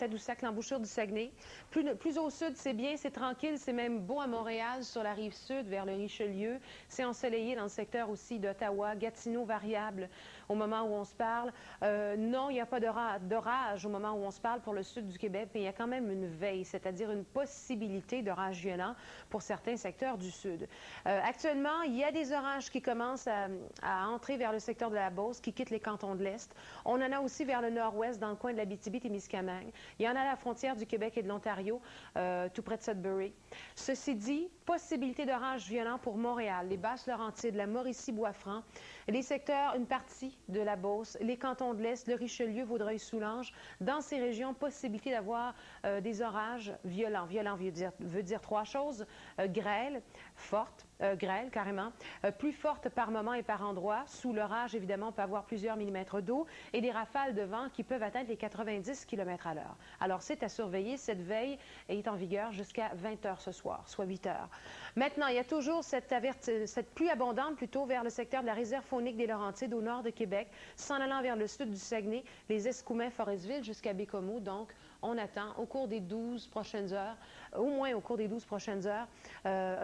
Tadoussac, l'embouchure du Saguenay. Plus au sud, c'est bien, c'est tranquille, c'est même beau à Montréal, sur la rive sud, vers le Richelieu. C'est ensoleillé dans le secteur aussi d'Ottawa. Gatineau, variable au moment où on se parle. Non, il n'y a pas d'orage au moment où on se parle pour le sud du Québec, mais il y a quand même une veille, c'est-à-dire une possibilité d'orage violent pour certains secteurs du sud. Actuellement, il y a des orages qui commencent à entrer vers le secteur de la Beauce, qui quittent les cantons de l'Est. On en a aussi vers le nord-ouest, dans le coin de l'Abitibi-Témiscamingue. Il y en a à la frontière du Québec et de l'Ontario, tout près de Sudbury. Ceci dit, possibilité d'orage violent pour Montréal, les Basses-Laurentides, la Mauricie-Bois-Franc, les secteurs, une partie de la Beauce, les cantons de l'Est, le Richelieu, Vaudreuil-Soulanges. Dans ces régions, possibilité d'avoir des orages violents. Violent veut dire trois choses. Grêle, forte, grêle carrément, plus forte par moment et par endroit. Sous l'orage, évidemment, on peut avoir plusieurs millimètres d'eau et des rafales de vent qui peuvent atteindre les 90 km à l'heure. Alors, c'est à surveiller. Cette veille est en vigueur jusqu'à 20 h ce soir, soit 8 h. Maintenant, il y a toujours cette pluie abondante plutôt vers le secteur de la réserve faunique des Laurentides au nord de Québec, s'en allant vers le sud du Saguenay, les Escoumins, Forestville jusqu'à Bécomo. Donc, on attend au cours des 12 prochaines heures, au moins au cours des 12 prochaines heures,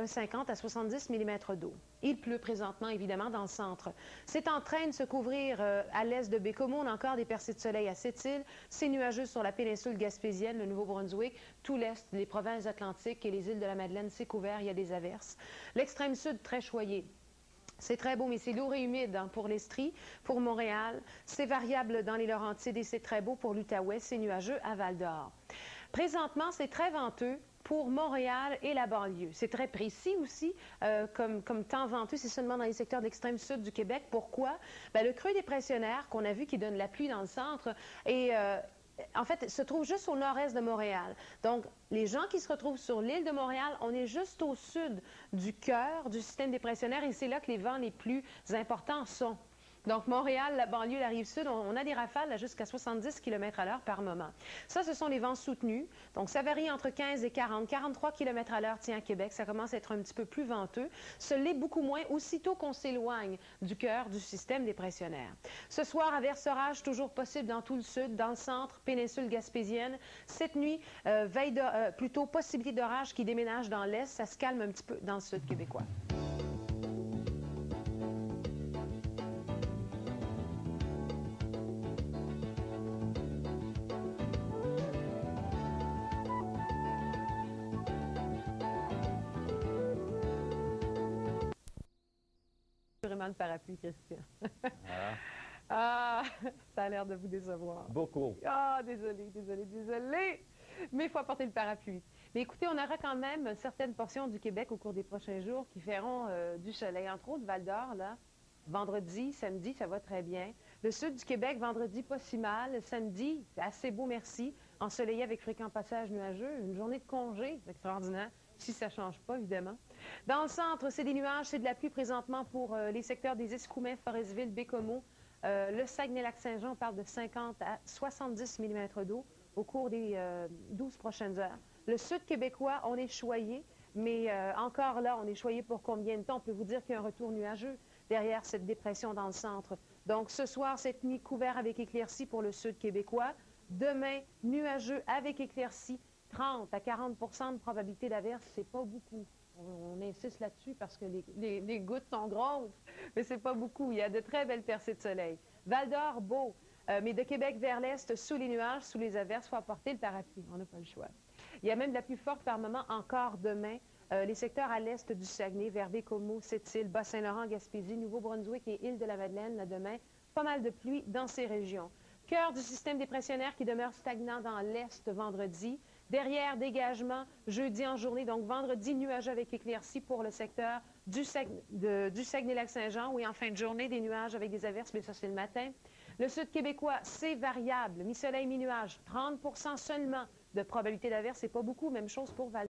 50 à 70 mm d'eau. Il pleut présentement, évidemment, dans le centre. C'est en train de se couvrir à l'est de Bécomo. On a encore des percées de soleil à Sept-Îles. C'est nuageux sur la péninsule gaspésienne, le Nouveau-Brunswick. Tout l'est des provinces atlantiques et les îles de la Madeleine, c'est couvert. Il y a des averses. L'extrême sud, très choyé. C'est très beau, mais c'est lourd et humide pour l'Estrie, pour Montréal. C'est variable dans les Laurentides et c'est très beau pour l'Outaouais. C'est nuageux à Val-d'Or. Présentement, c'est très venteux pour Montréal et la banlieue. C'est très précis aussi comme temps venteux, c'est seulement dans les secteurs d'extrême sud du Québec. Pourquoi? Bien, le creux dépressionnaire qu'on a vu qui donne la pluie dans le centre et en fait, se trouve juste au nord-est de Montréal. Donc, les gens qui se retrouvent sur l'île de Montréal, on est juste au sud du cœur du système dépressionnaire et c'est là que les vents les plus importants sont. Donc, Montréal, la banlieue, la rive sud, on a des rafales jusqu'à 70 km à l'heure par moment. Ça, ce sont les vents soutenus. Donc, ça varie entre 15 et 40, 43 km à l'heure, tiens, à Québec. Ça commence à être un petit peu plus venteux. Ce l'est beaucoup moins aussitôt qu'on s'éloigne du cœur du système dépressionnaire. Ce soir, averse-orage toujours possible dans tout le sud, dans le centre, péninsule gaspésienne. Cette nuit, plutôt possibilité d'orage qui déménage dans l'est. Ça se calme un petit peu dans le sud québécois. Vraiment le parapluie, Christian. Ah, ça a l'air de vous décevoir. Beaucoup. Ah, désolé. Mais il faut apporter le parapluie. Mais écoutez, on aura quand même certaines portions du Québec au cours des prochains jours qui feront du soleil. Entre autres, Val-d'Or, là, vendredi, samedi, ça va très bien. Le sud du Québec, vendredi, pas si mal. Samedi, assez beau, merci. Ensoleillé avec fréquents passages nuageux. Une journée de congé, c'est extraordinaire. Si ça ne change pas, évidemment. Dans le centre, c'est des nuages, c'est de la pluie présentement pour les secteurs des Escoumins, Forestville, Bécomo. Le Saguenay-Lac-Saint-Jean, on parle de 50 à 70 mm d'eau au cours des 12 prochaines heures. Le sud québécois, on est choyé, mais encore là, on est choyé pour combien de temps? On peut vous dire qu'il y a un retour nuageux derrière cette dépression dans le centre. Donc, ce soir, cette nuit, couvert avec éclaircies pour le sud québécois. Demain, nuageux avec éclaircies. 30 à 40 de probabilité d'averse, c'est pas beaucoup. On insiste là-dessus parce que les gouttes sont grosses, mais c'est pas beaucoup. Il y a de très belles percées de soleil. Val-d'Or, beau, mais de Québec vers l'est, sous les nuages, sous les averses, il faut apporter le parapluie. On n'a pas le choix. Il y a même de la pluie forte par moment encore demain. Les secteurs à l'est du Saguenay, vers Bécomo, Sept-Îles, Bas-Saint-Laurent, Gaspésie, Nouveau-Brunswick et île de la Madeleine, là, demain, pas mal de pluie dans ces régions. Cœur du système dépressionnaire qui demeure stagnant dans l'est vendredi. Derrière, dégagement, jeudi en journée, donc vendredi, nuages avec éclaircies pour le secteur du Saguenay-Lac-Saint-Jean. Oui, en fin de journée, des nuages avec des averses, mais ça, c'est le matin. Le sud québécois, c'est variable. Mi-soleil, mi-nuage, 30 seulement de probabilité d'averse. C'est pas beaucoup. Même chose pour Val.